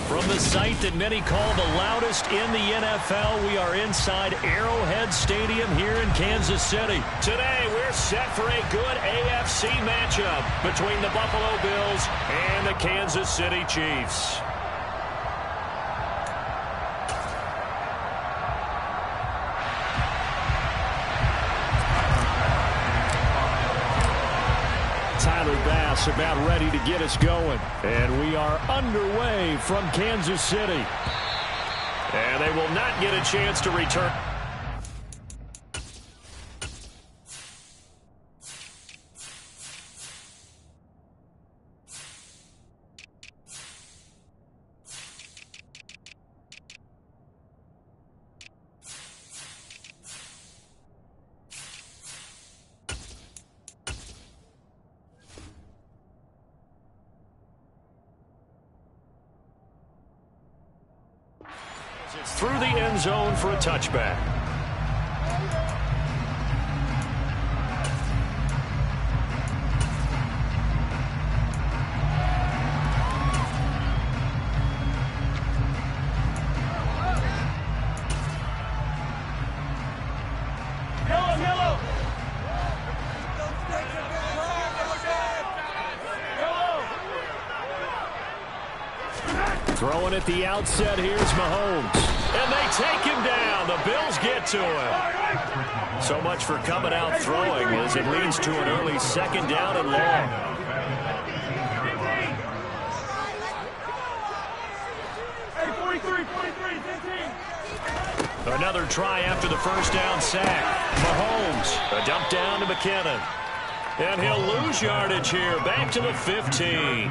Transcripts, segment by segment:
From the site that many call the loudest in the NFL, we are inside Arrowhead Stadium here in Kansas City. Today, we're set for a good AFC matchup between the Buffalo Bills and the Kansas City Chiefs. About ready to get us going. And we are underway from Kansas City. And they will not get a chance to return. Through the end zone for a touchback. Throwing at the outset, here's Mahomes. And they take him down. The Bills get to him. So much for coming out throwing as it leads to an early second down and long. Another try after the first down sack. Mahomes, a dump down to McKinnon. And he'll lose yardage here, back to the 15.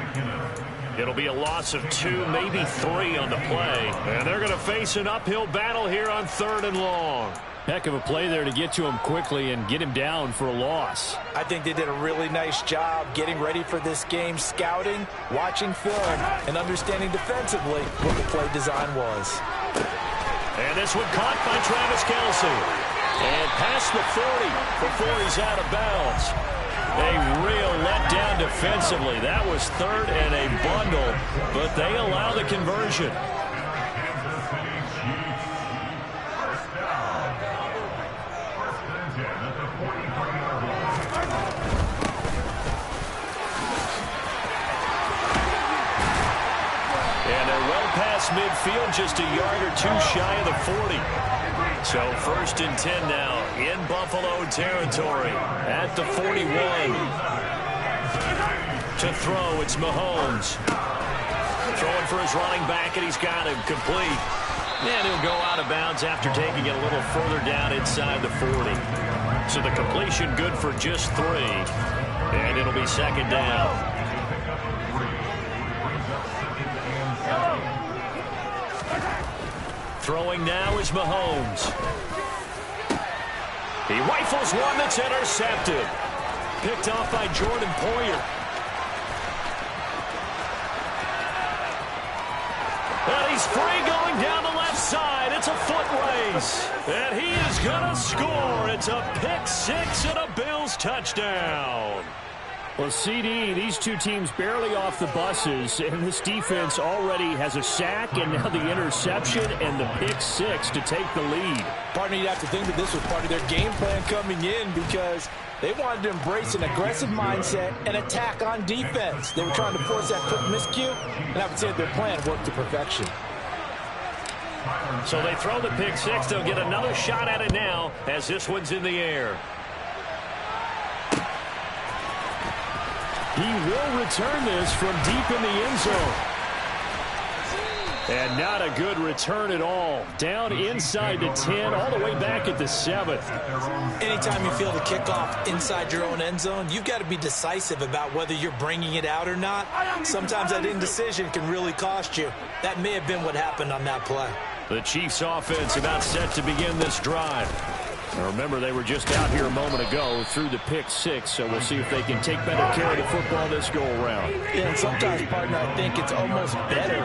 It'll be a loss of 2, maybe 3 on the play. And they're going to face an uphill battle here on 3rd and long. Heck of a play there to get to him quickly and get him down for a loss. I think they did a really nice job getting ready for this game, scouting, watching film, and understanding defensively what the play design was. And this one caught by Travis Kelce. And past the 40 before he's out of bounds. A real letdown defensively. That was 3rd and a bundle, but they allow the conversion. And they're well past midfield, just a yard or 2 shy of the 40. So 1st and 10 now in Buffalo territory at the 41. To throw, it's Mahomes. Throwing for his running back, and he's got him complete. And he'll go out of bounds after taking it a little further down inside the 40. So the completion good for just 3. And it'll be 2nd down. Throwing now is Mahomes. He rifles one that's intercepted. Picked off by Jordan Poyer. And he's free going down the left side. It's a foot race. And he is going to score. It's a pick 6 and a Bills touchdown. Well, CD, these two teams barely off the buses, and this defense already has a sack and now the interception and the pick 6 to take the lead. Partner, you'd have to think that this was part of their game plan coming in because they wanted to embrace an aggressive mindset and attack on defense. They were trying to force that quick miscue, and I would say their plan worked to perfection. So they throw the pick 6. They'll get another shot at it now as this one's in the air. He will return this from deep in the end zone. And not a good return at all. Down inside the 10, all the way back at the 7th. Anytime you feel the kickoff inside your own end zone, you've got to be decisive about whether you're bringing it out or not. Sometimes that indecision can really cost you. That may have been what happened on that play. The Chiefs offense about set to begin this drive. Remember, they were just out here a moment ago through the pick six, so we'll see if they can take better care of the football this go-around. Yeah, and sometimes, partner, I think it's almost better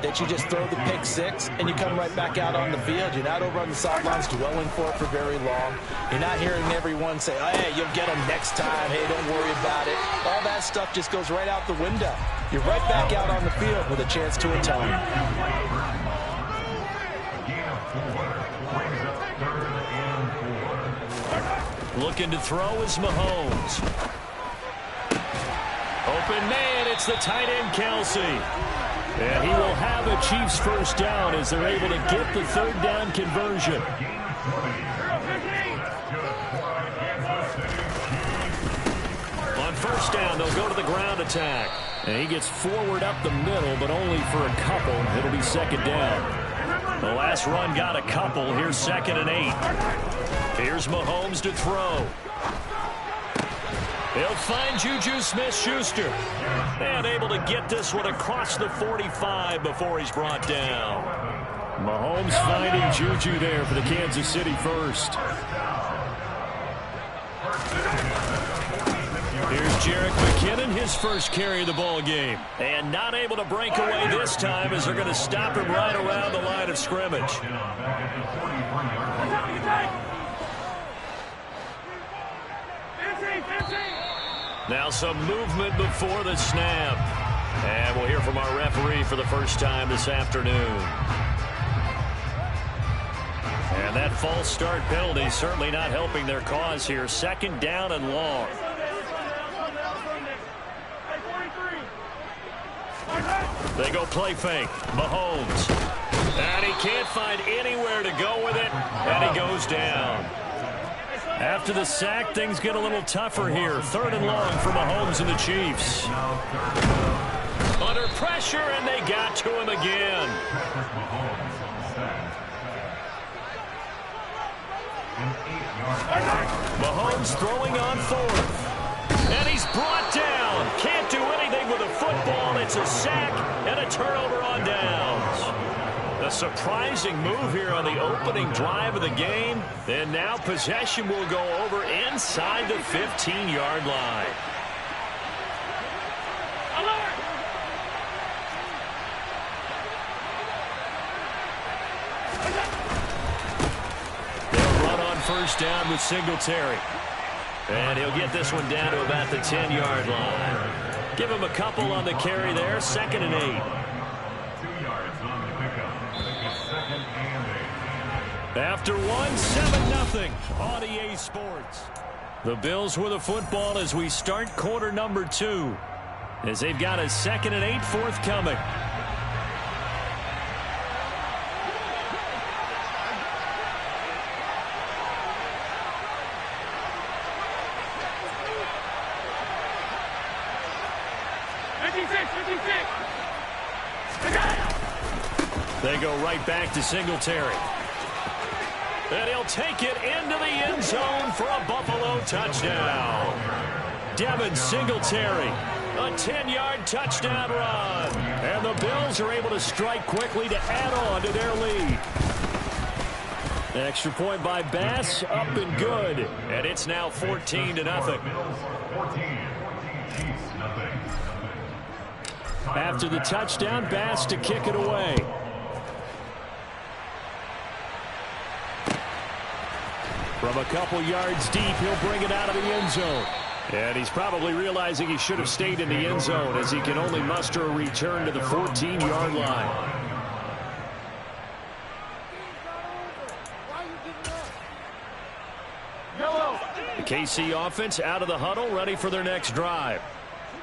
that you just throw the pick six and you come right back out on the field. You're not over on the sidelines dwelling for it for very long. You're not hearing everyone say, oh, hey, you'll get them next time. Hey, don't worry about it. All that stuff just goes right out the window. You're right back out on the field with a chance to atone. Looking to throw is Mahomes. Open man, it's the tight end, Kelsey. And he will have a Chiefs first down as they're able to get the third down conversion. On first down, they'll go to the ground attack. And he gets forward up the middle, but only for a couple. It'll be second down. The last run got a couple. Here's 2nd and 8. Here's Mahomes to throw. He'll find Juju Smith-Schuster. And able to get this one across the 45 before he's brought down. Mahomes finding Juju there for the Kansas City first. Here's Jerick McKinnon, his first carry of the ball game. And not able to break away this time as they're going to stop him right around the line of scrimmage. Now some movement before the snap. And we'll hear from our referee for the first time this afternoon. And that false start penalty certainly not helping their cause here. 2nd down and long. They go play fake. Mahomes. And he can't find anywhere to go with it. And he goes down. After the sack, things get a little tougher here. 3rd and long for Mahomes and the Chiefs. Under pressure, and they got to him again. Mahomes throwing on 4th. And he's brought down. Can't do anything with a football. It's a sack and a turnover on downs. A surprising move here on the opening drive of the game. And now possession will go over inside the 15-yard line. They'll run on first down with Singletary. And he'll get this one down to about the 10-yard line. Give him a couple on the carry there. 2nd and 8. After 7-0 on EA Sports. The Bills with the football as we start quarter number 2. As they've got a 2nd and 8 forthcoming. They go right back to Singletary. And he'll take it into the end zone for a Buffalo touchdown. Devin Singletary, a 10-yard touchdown run. And the Bills are able to strike quickly to add on to their lead. Extra point by Bass, up and good. And it's now 14-0. After the touchdown, Bass to kick it away. From a couple yards deep, he'll bring it out of the end zone. And he's probably realizing he should have stayed in the end zone as he can only muster a return to the 14-yard line. The KC offense out of the huddle, ready for their next drive.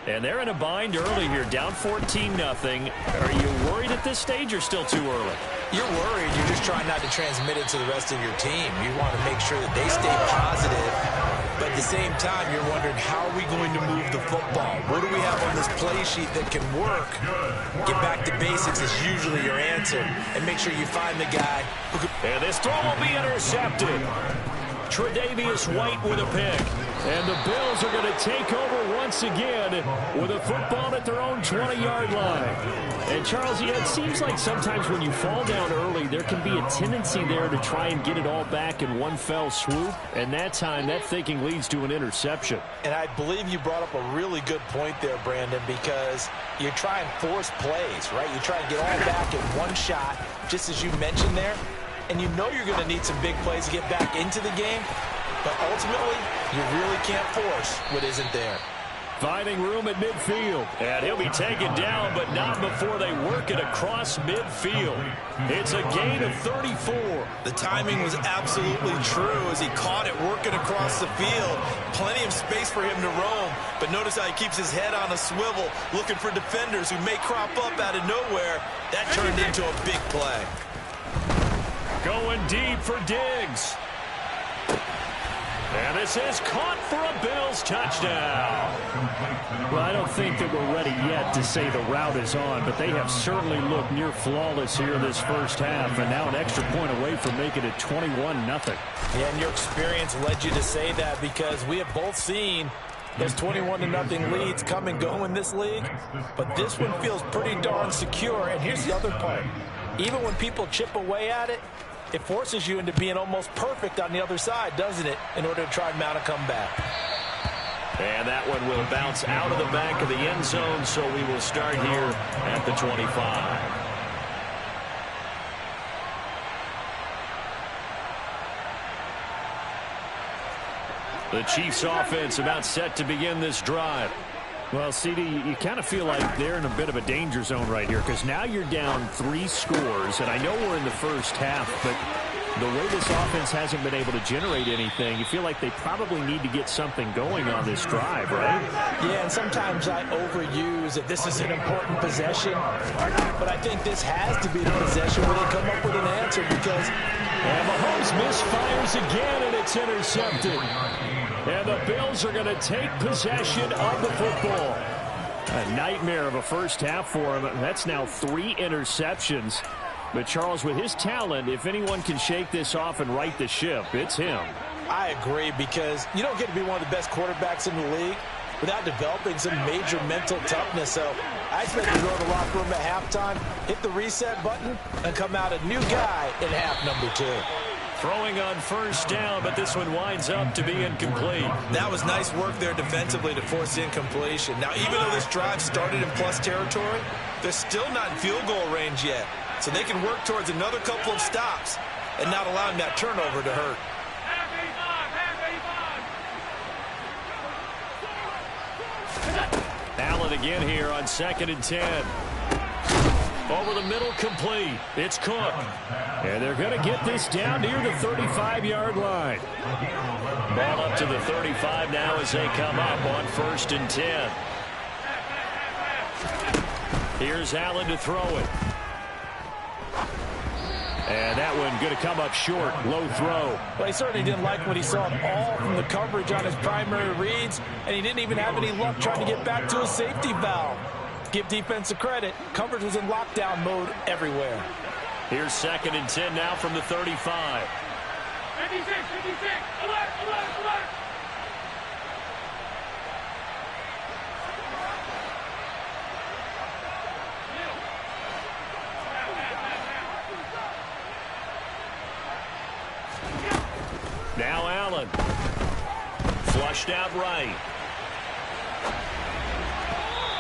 And they're in a bind early here, down 14-0. Are you worried at this stage or still too early? You're worried. You're just trying not to transmit it to the rest of your team. You want to make sure that they stay positive. But at the same time, you're wondering, how are we going to move the football? What do we have on this play sheet that can work? Get back to basics is usually your answer. And make sure you find the guy who can... And this throw will be intercepted. Tre'Davious White with a pick. And the Bills are going to take over once again with a football at their own 20-yard line. And, Charles, it seems like sometimes when you fall down early, there can be a tendency there to try and get it all back in one fell swoop. And that time, that thinking leads to an interception. And I believe you brought up a really good point there, Brandon, because you try and force plays, right? You try and get all back in one shot, just as you mentioned there. And you know you're going to need some big plays to get back into the game. But ultimately, you really can't force what isn't there. Finding room at midfield. And he'll be taken down, but not before they work it across midfield. It's a gain of 34. The timing was absolutely true as he caught it working across the field. Plenty of space for him to roam. But notice how he keeps his head on a swivel, looking for defenders who may crop up out of nowhere. That turned into a big play. Going deep for Diggs. And this is caught for a Bills touchdown. Well, I don't think that we're ready yet to say the route is on, but they have certainly looked near flawless here this first half, and now an extra point away from making it 21-0. Yeah, and your experience led you to say that because we have both seen those 21-0 leads come and go in this league, but this one feels pretty darn secure. And here's the other part. Even when people chip away at it, it forces you into being almost perfect on the other side, doesn't it, in order to try and mount a comeback. And that one will bounce out of the back of the end zone, so we will start here at the 25. The Chiefs offense about set to begin this drive. Well, CD, you kind of feel like they're in a bit of a danger zone right here because now you're down 3 scores, and I know we're in the first half, but the way this offense hasn't been able to generate anything, you feel like they probably need to get something going on this drive, right? Yeah, and sometimes I overuse that this is an important possession, but I think this has to be the possession where they come up with an answer because... And Mahomes misfires again, and it's intercepted. And the Bills are going to take possession of the football. A nightmare of a first half for him. That's now 3 interceptions. But Charles, with his talent, if anyone can shake this off and right the ship, it's him. I agree, because you don't get to be one of the best quarterbacks in the league without developing some major mental toughness. So I expect to go to the locker room at halftime, hit the reset button, and come out a new guy in half number 2. Throwing on first down, but this one winds up to be incomplete. That was nice work there defensively to force incompletion. Now, even though this drive started in plus territory, they're still not in field goal range yet. So they can work towards another couple of stops and not allowing that turnover to hurt. Allen again here on 2nd and 10. Over the middle, complete. It's Cook. And they're going to get this down near the 35-yard line. Ball up to the 35 now as they come up on 1st and 10. Here's Allen to throw it. And that one going to come up short. Low throw. Well, he certainly didn't like what he saw all from the coverage on his primary reads, and he didn't even have any luck trying to get back to his safety valve. Give defense a credit. Coverage was in lockdown mode everywhere. Here's 2nd and 10 now from the 35. 56, alert, alert, alert. Now Allen. Flushed out right.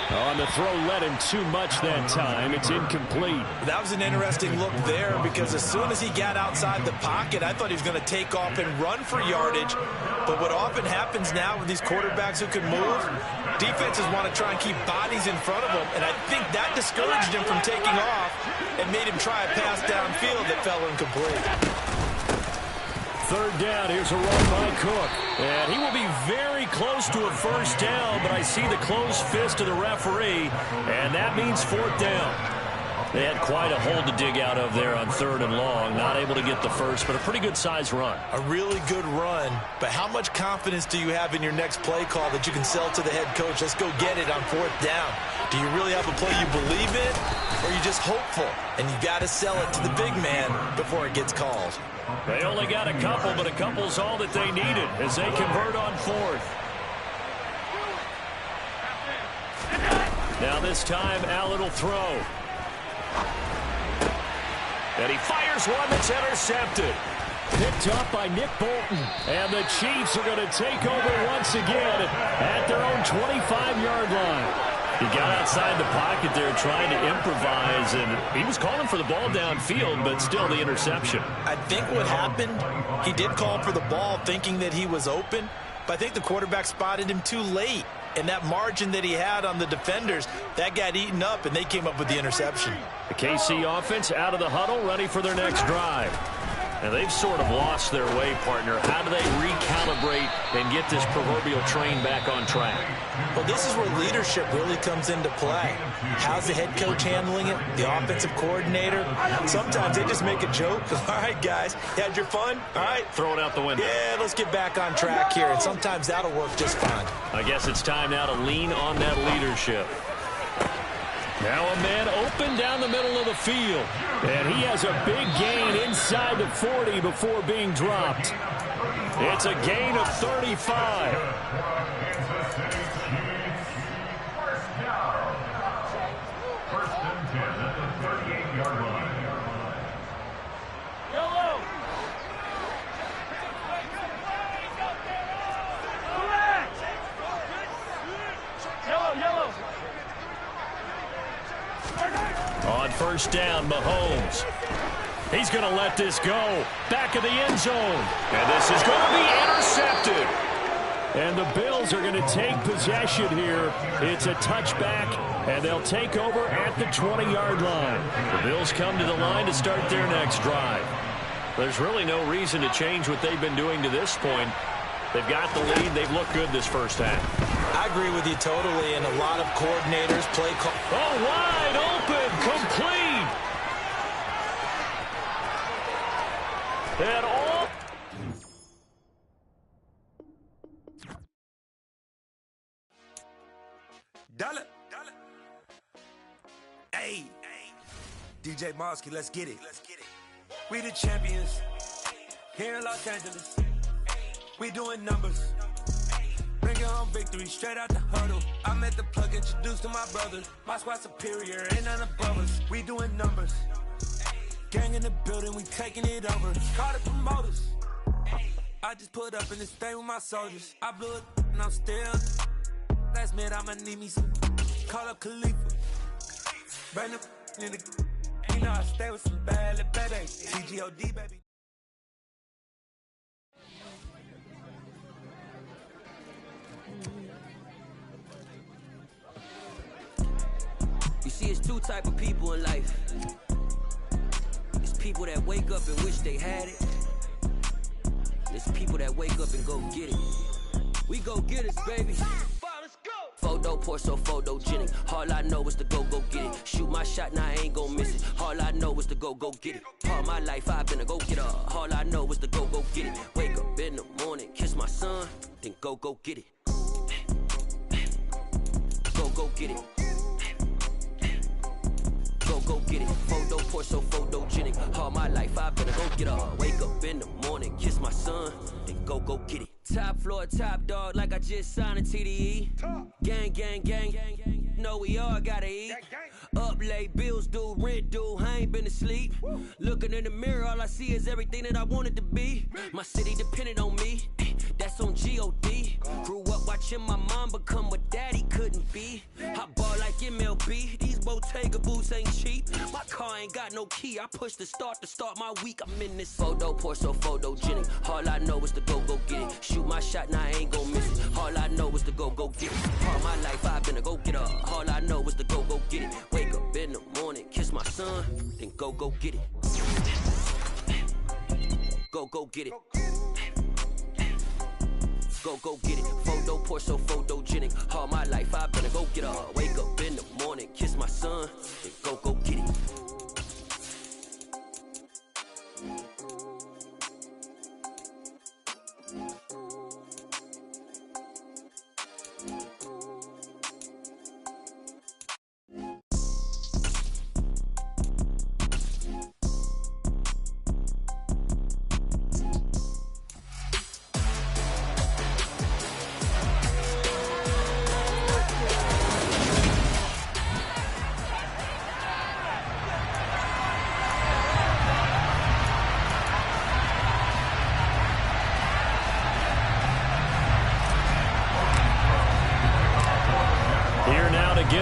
On the throw, led him too much that time. It's incomplete. That was an interesting look there because as soon as he got outside the pocket, I thought he was going to take off and run for yardage. But what often happens now with these quarterbacks who can move, defenses want to try and keep bodies in front of them. And I think that discouraged him from taking off and made him try a pass downfield that fell incomplete. 3rd down, here's a run by Cook. And he will be very close to a first down, but I see the closed fist of the referee, and that means 4th down. They had quite a hole to dig out of there on 3rd and long. Not able to get the first, but a pretty good-sized run. A really good run, but how much confidence do you have in your next play call that you can sell to the head coach? Let's go get it on 4th down. Do you really have a play you believe in, or are you just hopeful? And you got to sell it to the big man before it gets called. They only got a couple, but a couple's all that they needed as they convert on 4th. Now this time, Allen will throw. And he fires one that's intercepted. Picked up by Nick Bolton. And the Chiefs are going to take over once again at their own 25-yard line. He got outside the pocket there trying to improvise, and he was calling for the ball downfield, but still the interception. I think what happened, he did call for the ball thinking that he was open, but I think the quarterback spotted him too late. And that margin that he had on the defenders, that got eaten up, and they came up with the interception. The KC offense out of the huddle, ready for their next drive. And they've sort of lost their way, partner. How do they recalibrate and get this proverbial train back on track? Well, this is where leadership really comes into play. How's the head coach handling it? The offensive coordinator? Sometimes they just make a joke. All right, guys, you had your fun? All right. Throw it out the window. Yeah, let's get back on track here. And sometimes that'll work just fine. I guess it's time now to lean on that leadership. Now a man open down the middle of the field. And he has a big gain inside the 40 before being dropped. It's a gain of 35. First and 10 at the 38-yard line. Yellow. Yellow. On first down, Mahomes. He's going to let this go. Back of the end zone. And this is going to be intercepted. And the Bills are going to take possession here. It's a touchback, and they'll take over at the 20-yard line. The Bills come to the line to start their next drive. There's really no reason to change what they've been doing to this point. They've got the lead. They've looked good this first half. I agree with you totally, and a lot of coordinators play call. Oh, wide open, complete. And all. Dollar. Hey. DJ Mosky, let's get it. We the champions here in Los Angeles. We doing numbers. Bring your home victory straight out the huddle. I'm at the plug, introduced to my brothers. My squad superior, ain't none above us. We doing numbers. Gang in the building, we taking it over. Call the promoters. I just put up in this thing with my soldiers. I blew it and I'm still. Last minute, I'ma need me some. Call up Khalifa. Brand new in the. You know I stay with some bad little baby. CGOD, baby. You see, it's two type of people in life. It's people that wake up and wish they had it. It's people that wake up and go get it. We go get it, baby. Photo poor, so photogenic. All I know is to go get it. Shoot my shot, now I ain't gon' miss it. All I know is to go get it. All my life I've been a go getter. All I know is to go get it. Wake up in the morning, kiss my son, then go get it. Go get it. Go get it. Photo poor, so photogenic. All my life I've been a go getter. Wake up in the morning, kiss my son, then go get it. Top floor, top dog, like I just signed a TDE. Gang. Know we all gotta eat. Up late, bills due, rent due, I ain't been asleep. Looking in the mirror, all I see is everything that I wanted to be. My city depended on me, that's on G.O.D. Grew up watching my mom become what daddy couldn't be. I ball like MLB, these Bottega boots ain't cheap. My car ain't got no key, I push the start to start my week. I'm in this photo poor, so photogenic. All I know is to go get it. Shoot my shot, now I ain't gon' miss it. All I know is to go get it. All my life I've been a go getter. All I know is to go get it. Wake up in the morning, kiss my son, then go get it. Go get it. Go get it. Photo poor, so photogenic. All my life I've been a go getter. Wake up in the morning, kiss my son, then go get it.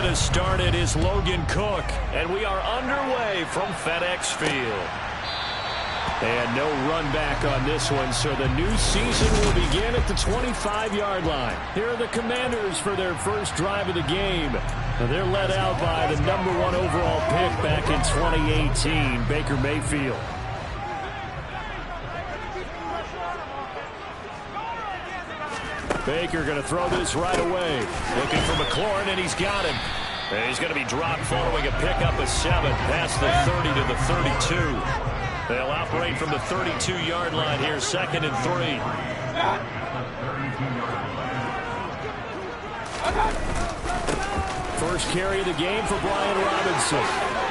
us started is Logan Cook, and we are underway from FedEx Field. And no run back on this one, so the new season will begin at the 25-yard line. Here are the Commanders for their first drive of the game. They're led out by the #1 overall pick back in 2018, Baker Mayfield. Baker going to throw this right away. Looking for McLaurin, and he's got him. And he's going to be dropped following a pickup of 7 past the 30 to the 32. They'll operate from the 32-yard line here, 2nd and 3. First carry of the game for Brian Robinson.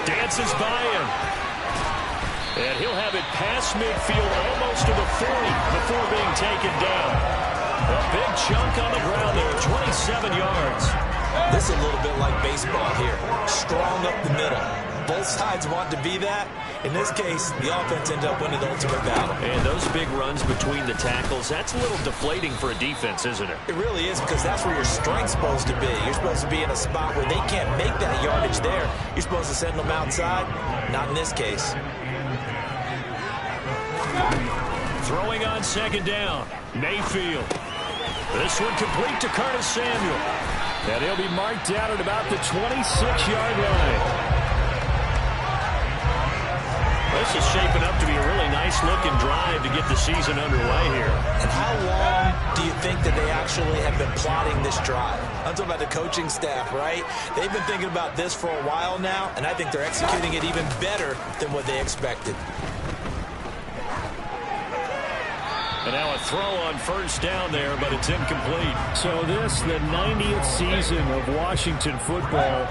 Dances by him. And he'll have it past midfield almost to the 40 before being taken down. A big chunk on the ground there, 27 yards. This is a little bit like baseball here. Strong up the middle. Both sides want to be that. In this case, the offense ended up winning the ultimate battle. And those big runs between the tackles, that's a little deflating for a defense, isn't it? It really is, because that's where your strength's supposed to be. You're supposed to be in a spot where they can't make that yardage there. You're supposed to send them outside. Not in this case. Throwing on 2nd down. Mayfield. This one complete to Curtis Samuel. And he'll be marked down at about the 26-yard line. This is shaping up to be a really nice-looking drive to get the season underway here. And how long do you think that they actually have been plotting this drive? I'm talking about the coaching staff, right? They've been thinking about this for a while now, and I think they're executing it even better than what they expected. And now a throw on 1st down there, but it's incomplete. So this, the 90th season of Washington football.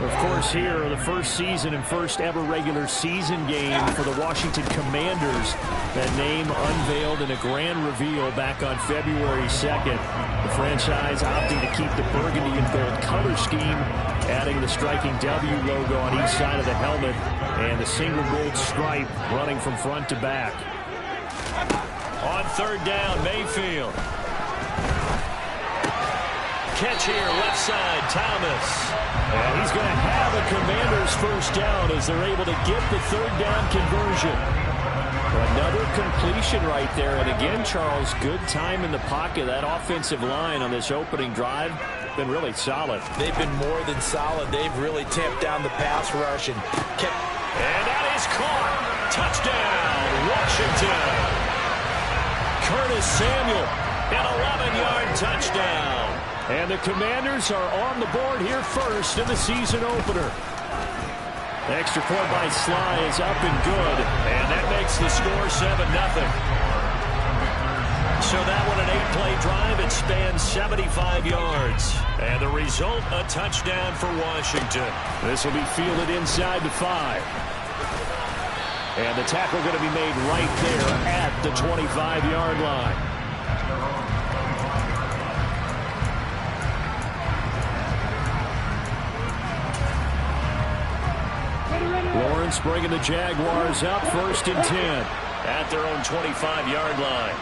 Of course, here, the first season and first ever regular season game for the Washington Commanders. That name unveiled in a grand reveal back on February 2nd. The franchise opting to keep the burgundy and gold color scheme, adding the striking W logo on each side of the helmet and the single gold stripe running from front to back. On 3rd down, Mayfield. Catch here, left side, Thomas. And he's going to have a Commanders first down as they're able to get the 3rd down conversion. Another completion right there. And again, Charles, good time in the pocket. That offensive line on this opening drive been really solid. They've been more than solid. They've really tamped down the pass rush and kept... And that is caught. Touchdown, Washington. Curtis Samuel, an 11-yard touchdown. And the Commanders are on the board here first in the season opener. The extra point by Sly is up and good, and that makes the score 7-0. So that one, an 8-play drive, it spans 75 yards. And the result, a touchdown for Washington. This will be fielded inside the 5. And the tackle going to be made right there at the 25-yard line. Lawrence bringing the Jaguars up 1st and 10 at their own 25-yard line.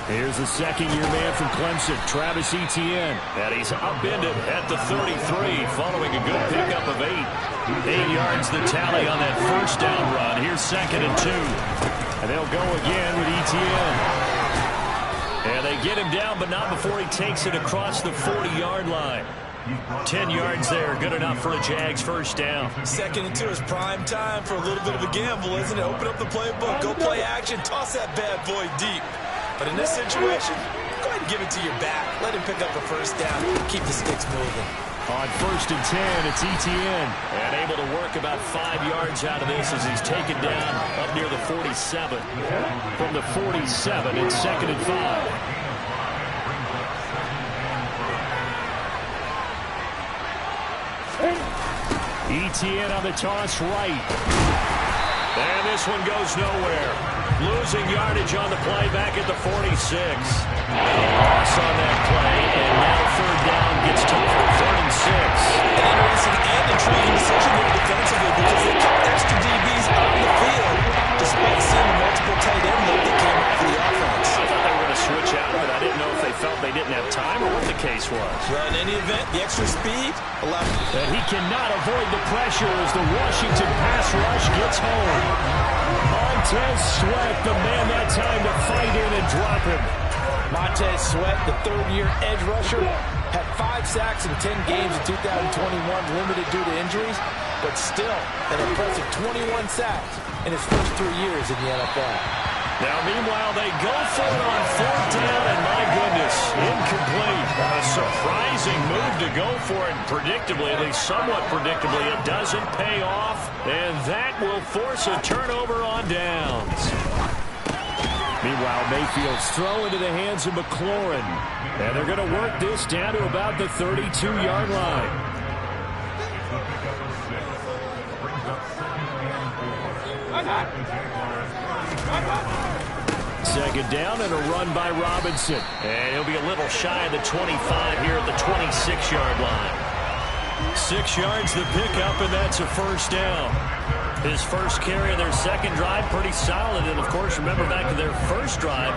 Here's the second-year man from Clemson, Travis Etienne. And he's upended at the 33 following a good pickup of 8. 8 yards the tally on that first down run. Here's 2nd and 2. And they'll go again with Etienne. And they get him down, but not before he takes it across the 40-yard line. 10 yards there, good enough for a Jags first down. 2nd and 2 is prime time for a little bit of a gamble, isn't it? Open up the playbook, go play action, toss that bad boy deep. But in this situation, go ahead and give it to your back. Let him pick up a first down. Keep the sticks moving. On 1st and 10, it's Etienne. And able to work about 5 yards out of this as he's taken down up near the 47. From the 47, it's 2nd and 5. Etienne on the toss right. And this one goes nowhere. Losing yardage on the play back at the 46. Loss on that play, and now 3rd down gets tougher, 3rd and 6. An interesting and intriguing decision there defensively because they kept extra DBs on the field despite seeing the multiple tight end look that came out for the offense. I thought they were going to switch out, but I didn't know if they felt they didn't have time or what the case was. Well, in any speed. And he cannot avoid the pressure as the Washington pass rush gets home. Montez Sweat, the man that time to fight in and drop him. Montez Sweat, the third-year edge rusher, had 5 sacks in 10 games in 2021, limited due to injuries, but still an impressive 21 sacks in his first 3 years in the NFL. Now, meanwhile, they go for it on 4th down, and my goodness, incomplete. A surprising move to go for it, and predictably, at least somewhat predictably, it doesn't pay off, and that will force a turnover on downs. Meanwhile, Mayfield's throw into the hands of McLaurin, and they're going to work this down to about the 32-yard line. Second down and a run by Robinson. And he'll be a little shy of the 25 here at the 26-yard line. 6 yards the pickup, and that's a first down. His first carry of their second drive, pretty solid. And, of course, remember back to their first drive,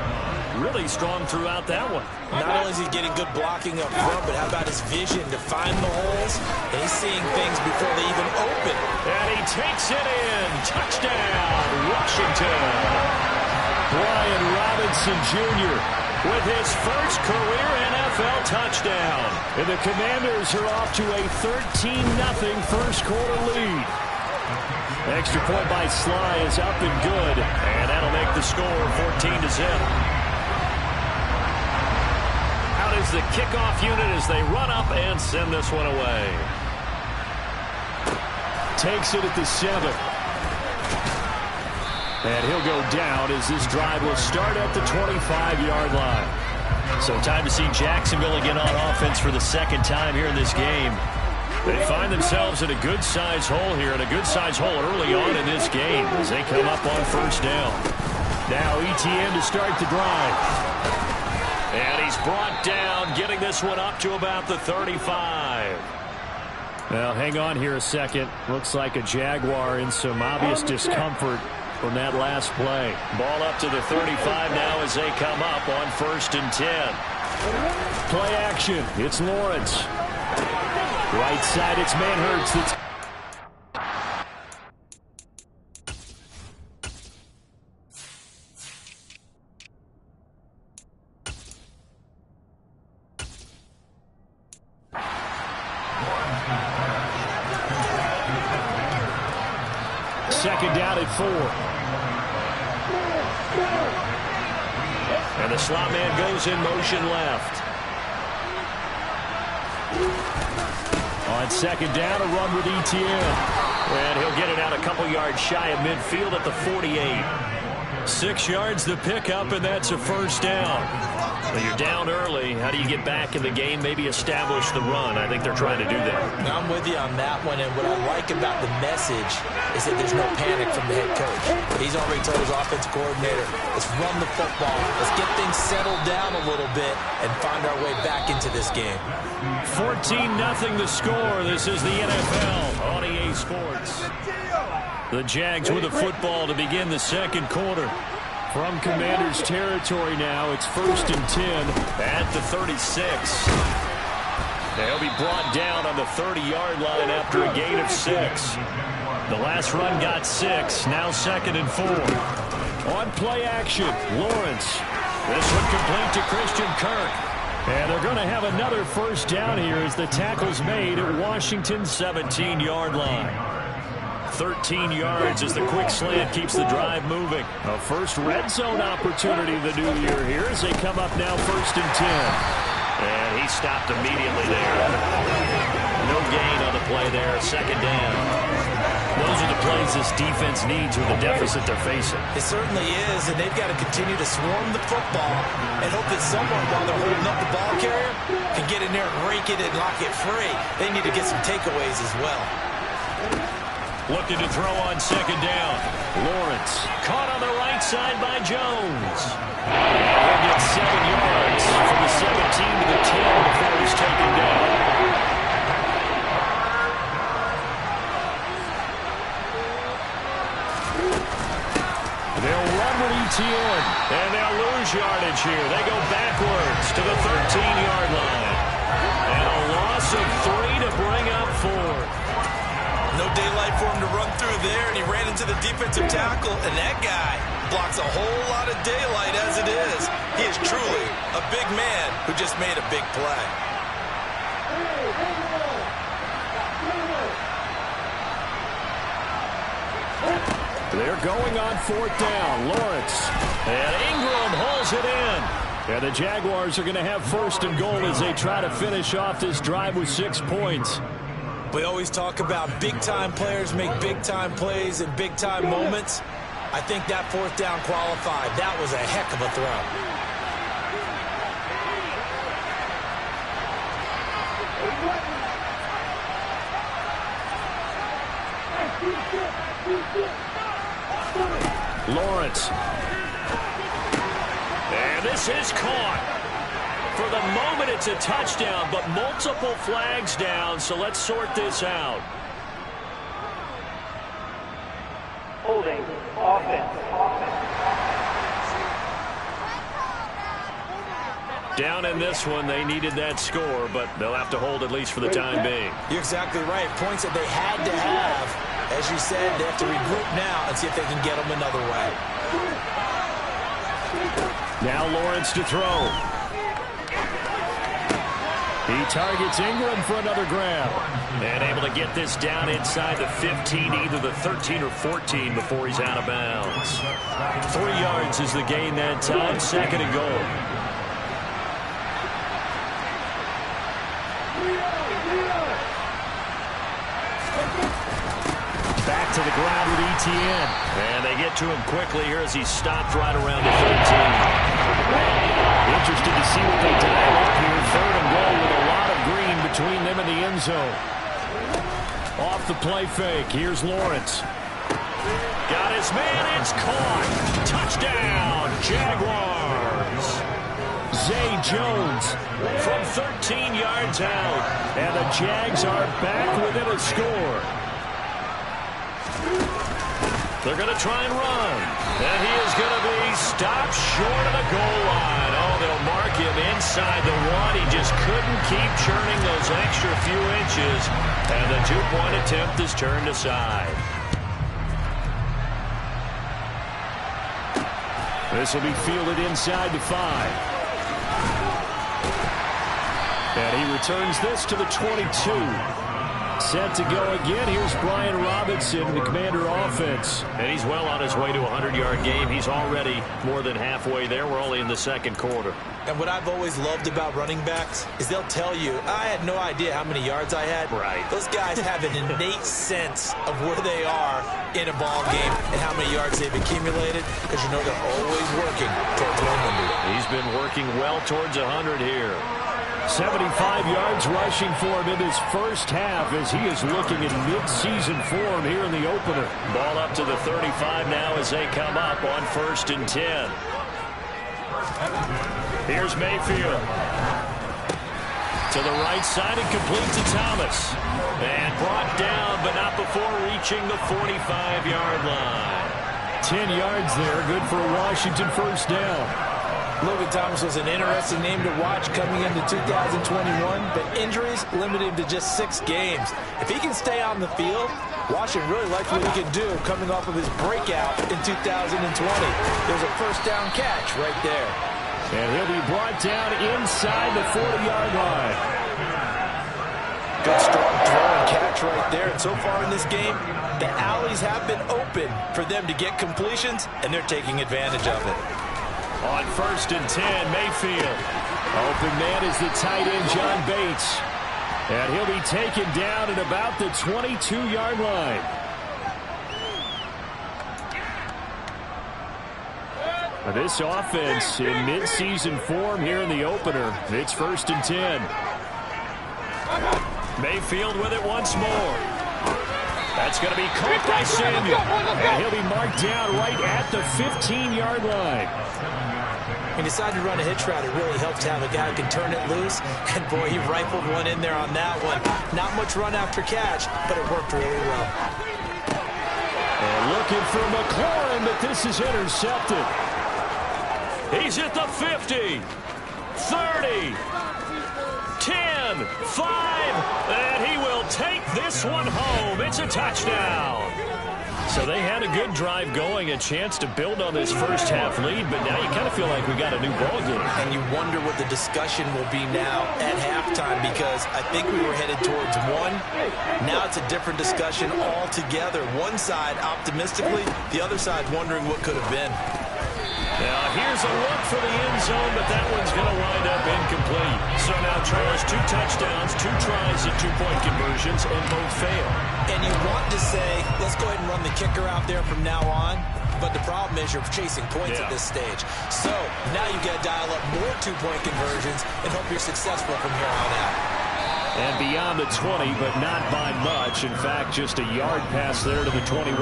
really strong throughout that one. Not only is he getting good blocking up front, but how about his vision to find the holes? And he's seeing things before they even open. And he takes it in. Touchdown, Washington. Brian Robinson Jr. with his first career NFL touchdown. And the Commanders are off to a 13-0 first quarter lead. Extra point by Sly is up and good. And that'll make the score 14-0. Out is the kickoff unit as they run up and send this one away. Takes it at the 7. And he'll go down as this drive will start at the 25-yard line. So time to see Jacksonville again on offense for the second time here in this game. They find themselves in a good-sized hole here, and a good-sized hole early on in this game as they come up on first down. Now ETN to start the drive. And he's brought down, getting this one up to about the 35. Well, hang on here a second. Looks like a Jaguar in some obvious discomfort from that last play. Ball up to the 35 now as they come up on 1st and 10. Play action. It's Lawrence. Right side, it's Manhurts. Second down at 4. And the slot man goes in motion left. On second down, a run with ETN. And he'll get it out a couple yards shy of midfield at the 48. 6 yards the pickup, and that's a first down. Well, you're down early. How do you get back in the game? Maybe establish the run. I think they're trying to do that. I'm with you on that one, and what I like about the message is that there's no panic from the head coach. He's already told his offensive coordinator, let's run the football. Let's get things settled down a little bit and find our way back into this game. 14-0 the score. This is the NFL on EA Sports. The Jags with the football to begin the second quarter. From Commanders territory now, it's 1st and 10 at the 36. They'll be brought down on the 30-yard line after a gain of 6. The last run got 6, now 2nd and 4. On play action, Lawrence. This one complete to Christian Kirk. And they're going to have another first down here as the tackle's made at Washington's 17-yard line. 13 yards as the quick slant keeps the drive moving. A first red zone opportunity the new year here as they come up now 1st and 10. And he stopped immediately there. No gain on the play there. Second down. Those are the plays this defense needs with the deficit they're facing. It certainly is, and they've got to continue to swarm the football and hope that someone, while they're holding up the ball carrier, can get in there and rake it and lock it free. They need to get some takeaways as well. Looking to throw on second down. Lawrence caught on the right side by Jones. He'll get 7 yards from the 17 to the 10 before he's taken down. They'll run with ETN, and they'll lose yardage here. They go backwards to the 13-yard line. And a loss of 3 forward. No daylight for him to run through there, and he ran into the defensive tackle, and that guy blocks a whole lot of daylight as it is. He is truly a big man who just made a big play. They're going on fourth down. Lawrence. And Ingram holds it in. And the Jaguars are going to have first and goal as they try to finish off this drive with 6 points. We always talk about big-time players make big-time plays in big-time moments. I think that fourth down qualified. That was a heck of a throw. Lawrence. And this is caught. For the moment, it's a touchdown, but multiple flags down, so let's sort this out. Holding. Offense. Down in this one, they needed that score, but they'll have to hold at least for the time being. You're exactly right. Points that they had to have. As you said, they have to regroup now and see if they can get them another way. Now Lawrence to throw. He targets Ingram for another grab. And able to get this down inside the 15, either the 13 or 14 before he's out of bounds. 3 yards is the gain that time, second and goal. Back to the ground with Etienne. And they get to him quickly here as he stopped right around the 13. Interested to see what they dial up here. Third and goal with a lot of green between them and the end zone. Off the play fake. Here's Lawrence. Got his man. It's caught. Touchdown, Jaguars. Zay Jones from 13 yards out. And the Jags are back within a score. They're going to try and run. And he is going to be stopped short of the goal line. Oh, they'll mark him inside the 1. He just couldn't keep churning those extra few inches. And the 2-point attempt is turned aside. This will be fielded inside the 5. And he returns this to the 22. Set to go again. Here's Brian Robinson, the Commander offense. And he's well on his way to a 100-yard game. He's already more than halfway there. We're only in the second quarter. And what I've always loved about running backs is they'll tell you, I had no idea how many yards I had. Right. Those guys have an innate sense of where they are in a ball game and how many yards they've accumulated, because you know they're always working towards 100. He's been working well towards 100 here. 75 yards rushing for him in his first half as he is looking in mid-season form here in the opener. Ball up to the 35 now as they come up on 1st and 10. Here's Mayfield. To the right side and complete to Thomas. And brought down, but not before reaching the 45-yard line. 10 yards there, good for a Washington first down. Logan Thomas was an interesting name to watch coming into 2021, but injuries limited him to just 6 games. If he can stay on the field, Washington really likes what he can do coming off of his breakout in 2020. There's a first down catch right there. And he'll be brought down inside the 40-yard line. Good strong throw and catch right there. And so far in this game, the alleys have been open for them to get completions, and they're taking advantage of it. On 1st and 10, Mayfield. Open man is the tight end, John Bates. And he'll be taken down at about the 22-yard line. This offense in mid-season form here in the opener. It's 1st and 10. Mayfield with it once more. That's going to be caught by Samuel. And he'll be marked down right at the 15-yard line. He decided to run a hitch route. It really helps to have a guy who can turn it loose. And, boy, he rifled one in there on that one. Not much run after catch, but it worked really well. And looking for McLaurin, but this is intercepted. He's at the 50, 30, 10, 5, and he will will take this one home. It's a touchdown. So they had a good drive going, a chance to build on this first half lead, but now you kind of feel like we got a new ball game. And you wonder what the discussion will be now at halftime, because I think we were headed towards one. Now it's a different discussion altogether. One side optimistically, the other side wondering what could have been. Now here's a look for the end zone, but that one's going to wind up incomplete. So now Trailers 2 touchdowns, 2 tries at 2-point conversions, and both fail. And you want to say, let's go ahead and run the kicker out there from now on. But the problem is you're chasing points at this stage. So now you got to dial up more 2-point conversions and hope you're successful from here on out. And beyond the 20, but not by much. In fact, just a yard pass there to the 21.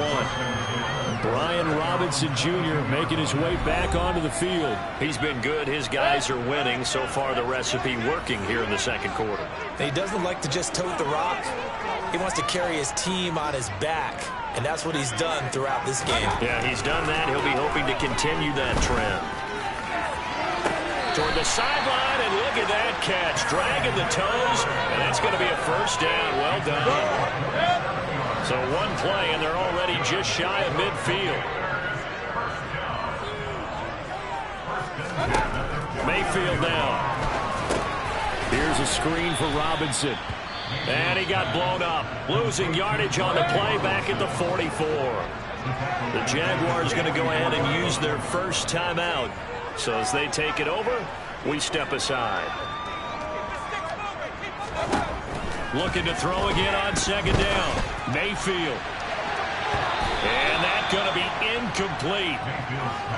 Brian Robinson Jr. making his way back onto the field. He's been good. His guys are winning. So far, the recipe working here in the second quarter. He doesn't like to just tote the rock. He wants to carry his team on his back, and that's what he's done throughout this game. Yeah, he's done that. He'll be hoping to continue that trend. Toward the sideline, and look at that catch. Dragging the toes, and that's going to be a first down. Well done. So one play, and they're already just shy of midfield. Mayfield now. Here's a screen for Robinson. And he got blown up. Losing yardage on the play back at the 44. The Jaguars going to go ahead and use their first timeout. So as they take it over, we step aside. Looking to throw again on second down. Mayfield. And that's going to be incomplete.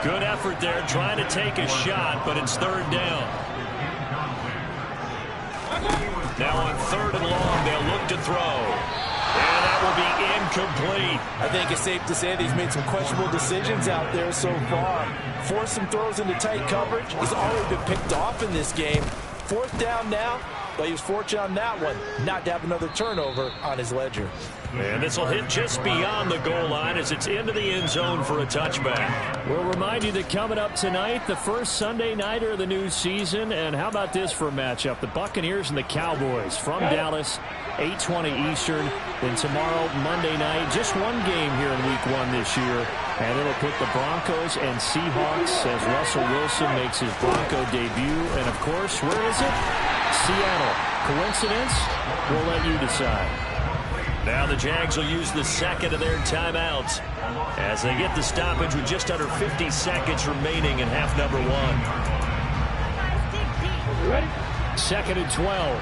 Good effort there trying to take a shot, but it's third down. Now on third and long, they'll look to throw. And that will be incomplete. I think it's safe to say that he's made some questionable decisions out there so far. Forced some throws into tight coverage. He's already been picked off in this game. Fourth down now. But he was fortunate on that one not to have another turnover on his ledger. And this will hit just beyond the goal line as it's into the end zone for a touchback. We'll remind you that coming up tonight, the first Sunday nighter of the new season. And how about this for a matchup? The Buccaneers and the Cowboys from Dallas, 8:20 Eastern. Then tomorrow, Monday night, just one game here in Week 1 this year. And it'll put the Broncos and Seahawks as Russell Wilson makes his Bronco debut. And, of course, where is it? Seattle. Coincidence? We'll let you decide. Now the Jags will use the second of their timeouts as they get the stoppage with just under 50 seconds remaining in half number 1. Ready? Second and 12.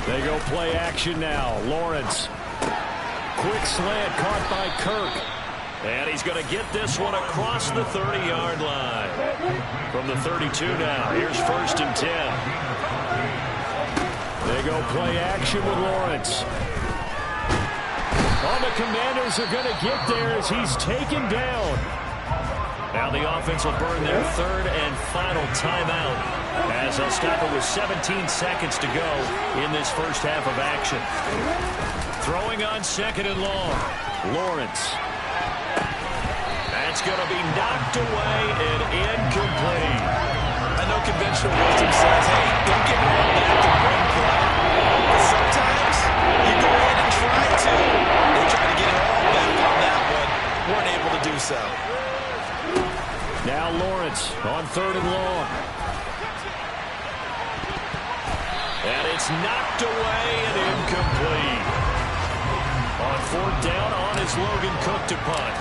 They go play action now. Lawrence. Quick slant caught by Kirk. And he's going to get this one across the 30-yard line. From the 32 now, here's first and 10. They go play action with Lawrence. Oh, the Commanders are going to get there as he's taken down. Now the offense will burn their third and final timeout as they'll stop it with 17 seconds to go in this first half of action. Throwing on second and long. Lawrence. That's going to be knocked away and incomplete. I know conventional wisdom says, hey, don't give it all back in one play. But sometimes you go ahead and try to. They try to get it all back on that one. Weren't able to do so. Now Lawrence on third and long. And it's knocked away and incomplete. On fourth down, on is Logan Cook to punt.